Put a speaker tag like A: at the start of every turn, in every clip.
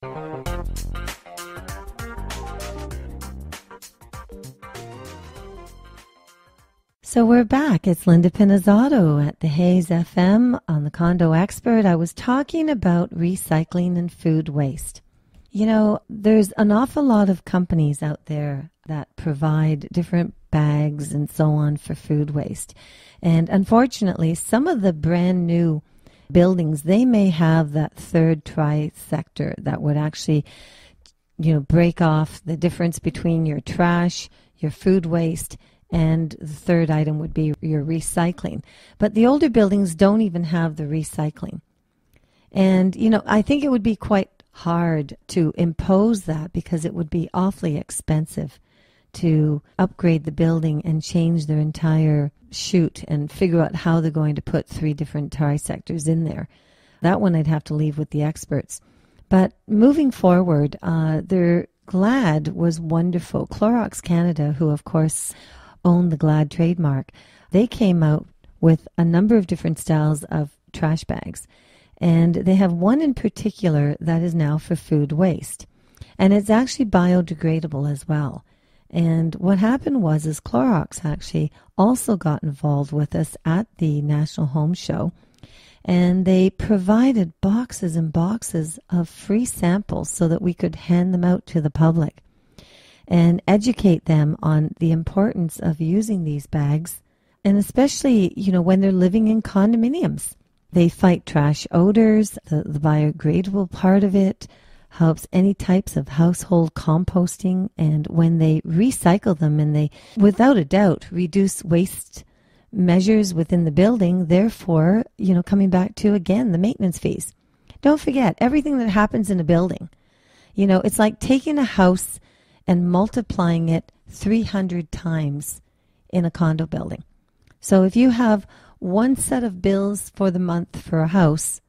A: So we're back. It's Linda Pinizzato at the Hayes FM on the Condo Expert. I was talking about recycling and food waste. You know, there's an awful lot of companies out there that provide different bags and so on for food waste. And unfortunately, some of the brand new buildings, they may have that third trisector that would actually, break off the difference between your trash, your food waste, and the third item would be your recycling. But the older buildings don't even have the recycling. And, I think it would be quite hard to impose that because it would be awfully expensive to upgrade the building and change their entire chute and figure out how they're going to put 3 different trisectors in there. That one I'd have to leave with the experts. But moving forward, their Glad was wonderful. Clorox Canada, who of course own the Glad trademark, they came out with a number of different styles of trash bags. And they have one in particular that is now for food waste. And it's actually biodegradable as well. And what happened was Clorox actually also got involved with us at the National Home Show. And they provided boxes and boxes of free samples so that we could hand them out to the public and educate them on the importance of using these bags, and especially, when they're living in condominiums. They fight trash odors. The biodegradable part of it helps any types of household composting, and when they recycle them and they, without a doubt, reduce waste measures within the building, therefore, coming back to, again, the maintenance fees. Don't forget, everything that happens in a building, it's like taking a house and multiplying it 300 times in a condo building. So if you have one set of bills for the month for a house,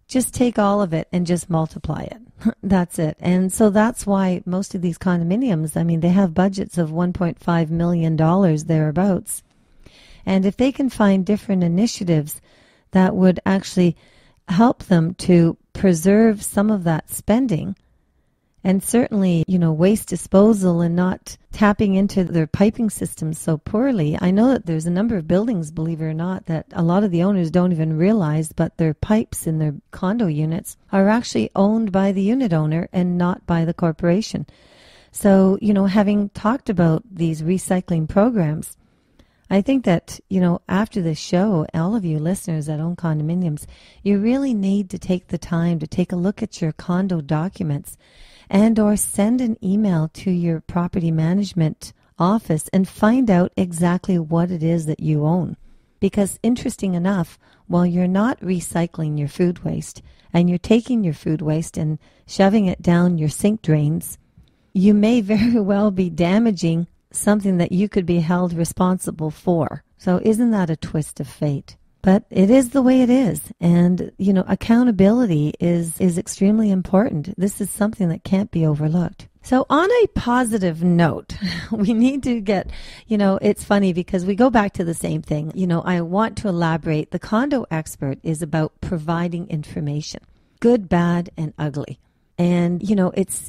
A: just take all of it and just multiply it. That's it. And so that's why most of these condominiums, they have budgets of $1.5 million thereabouts. And if they can find different initiatives that would actually help them to preserve some of that spending, and certainly, waste disposal and not tapping into their piping systems so poorly. I know that there's a number of buildings, believe it or not, that a lot of the owners don't even realize, but their pipes in their condo units are actually owned by the unit owner and not by the corporation. So, having talked about these recycling programs, I think that, after this show, all of you listeners that own condominiums, you really need to take the time to take a look at your condo documents and or send an email to your property management office and find out exactly what it is that you own. Because interesting enough, while you're not recycling your food waste and you're taking your food waste and shoving it down your sink drains, you may very well be damaging something that you could be held responsible for. So isn't that a twist of fate? But it is the way it is. And, accountability is extremely important. This is something that can't be overlooked. So on a positive note, we need to get, it's funny because we go back to the same thing. I want to elaborate. The Condo Expert is about providing information, good, bad, and ugly. And,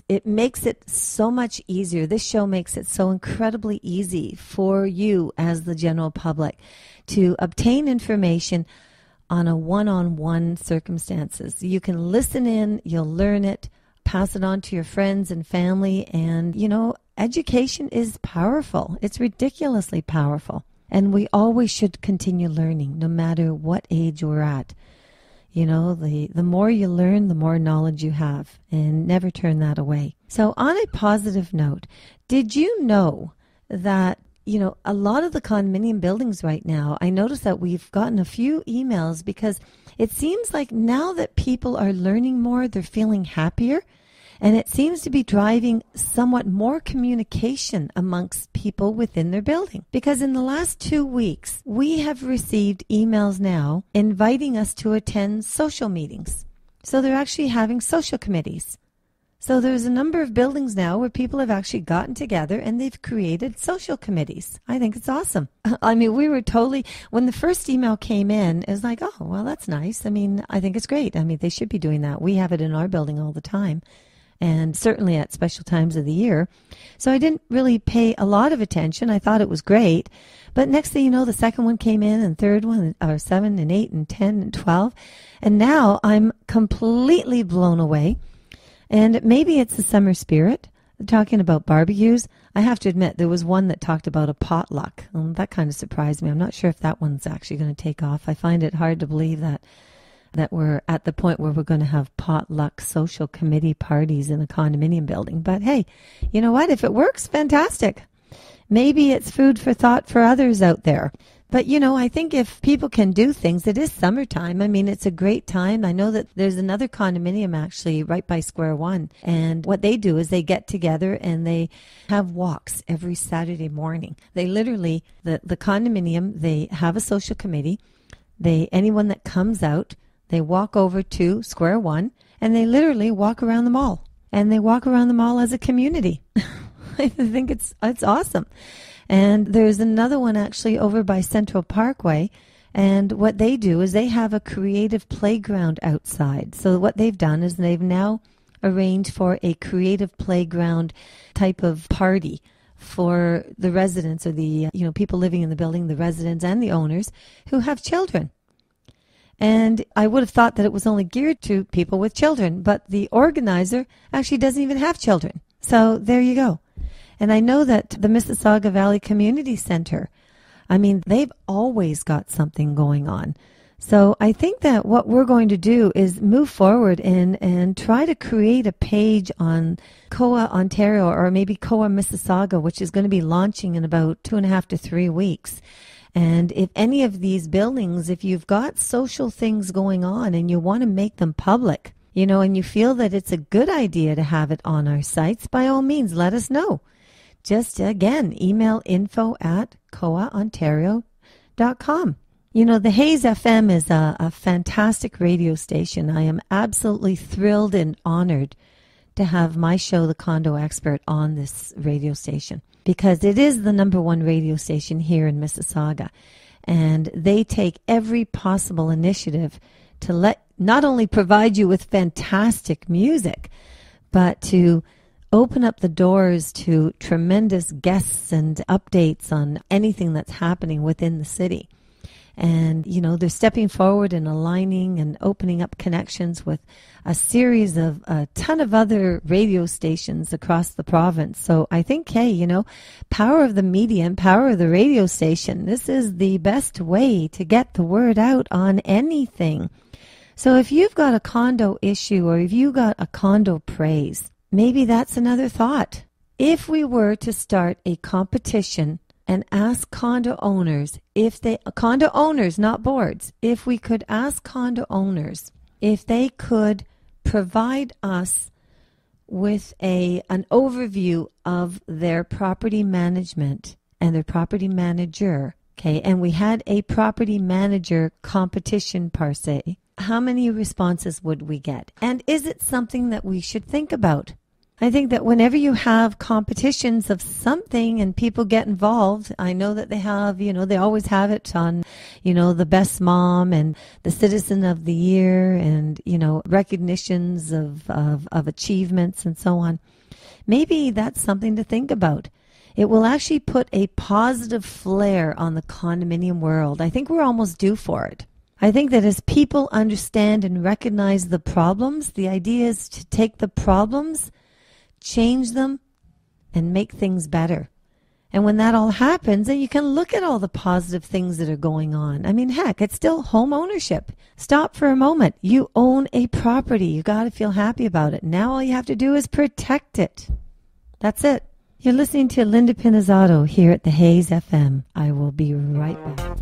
A: it makes it so much easier. This show makes it so incredibly easy for you as the general public to obtain information on a one-on-one circumstances. You can listen in, you'll learn it, pass it on to your friends and family. And, education is powerful. It's ridiculously powerful. And we always should continue learning, no matter what age we're at. The more you learn, the more knowledge you have, and never turn that away. So on a positive note, did you know that, a lot of the condominium buildings right now, I noticed that we've gotten a few emails because it seems like now that people are learning more, they're feeling happier. And it seems to be driving somewhat more communication amongst people within their building. Because in the last 2 weeks, we have received emails now inviting us to attend social meetings. So they're actually having social committees. So there's a number of buildings now where people have actually gotten together and they've created social committees. I think it's awesome. I mean, we were totally, when the first email came in, it was like, oh, well, that's nice. I mean, I think it's great. I mean, they should be doing that. We have it in our building all the time, and certainly at special times of the year. So I didn't really pay a lot of attention. I thought it was great. But next thing you know, the second one came in, and third one, or 7 and 8 and 10 and 12. And now I'm completely blown away. And maybe it's the summer spirit. They're talking about barbecues. I have to admit, there was one that talked about a potluck. That kind of surprised me. I'm not sure if that one's actually going to take off. I find it hard to believe that we're at the point where we're going to have potluck social committee parties in a condominium building. But hey, you know what? If it works, fantastic. Maybe it's food for thought for others out there. But, you know, I think if people can do things, it is summertime. I mean, it's a great time. I know that there's another condominium actually right by Square One. And what they do is they get together and they have walks every Saturday morning. They literally, the condominium, they have a social committee. Anyone that comes out, they walk over to Square One and they literally walk around the mall. And they walk around the mall as a community. I think it's awesome. And there's another one actually over by Central Parkway. And what they do is they have a creative playground outside. So what they've done is they've now arranged for a creative playground type of party for the residents or the people living in the building, the residents and the owners who have children. And I would have thought that it was only geared to people with children, but the organizer actually doesn't even have children. So there you go. And I know that the Mississauga Valley Community Center, I mean, they've always got something going on. So I think that what we're going to do is move forward and try to create a page on COA Ontario or maybe COA Mississauga, which is going to be launching in about 2.5 to 3 weeks. And if any of these buildings, if you've got social things going on and you want to make them public, and you feel that it's a good idea to have it on our sites, by all means, let us know. Just, again, email info@coaontario.com. The Hayes FM is a fantastic radio station. I am absolutely thrilled and honored to have my show, The Condo Expert, on this radio station because it is the #1 radio station here in Mississauga. And they take every possible initiative to not only provide you with fantastic music, but to open up the doors to tremendous guests and updates on anything that's happening within the city. And, they're stepping forward and aligning and opening up connections with a series of a ton of other radio stations across the province. So I think, hey, power of the media and power of the radio station, this is the best way to get the word out on anything. So if you've got a condo issue or if you got a condo praise, maybe that's another thought. If we were to start a competition and ask condo owners condo owners, not boards, if we could ask condo owners if they could provide us with an overview of their property management and their property manager, okay, and we had a property manager competition per se, how many responses would we get? And is it something that we should think about? I think that whenever you have competitions of something and people get involved, I know that they have, they always have it on, the best mom and the citizen of the year and, recognitions of achievements and so on. Maybe that's something to think about. It will actually put a positive flair on the condominium world. I think we're almost due for it. I think that as people understand and recognize the problems, the idea is to take the problems, change them, and make things better. And when that all happens, then you can look at all the positive things that are going on. I mean, heck, it's still home ownership. Stop for a moment. You own a property. You got to feel happy about it. Now all you have to do is protect it. That's it. You're listening to Linda Pinizzotto here at the Hayes FM. I will be right back.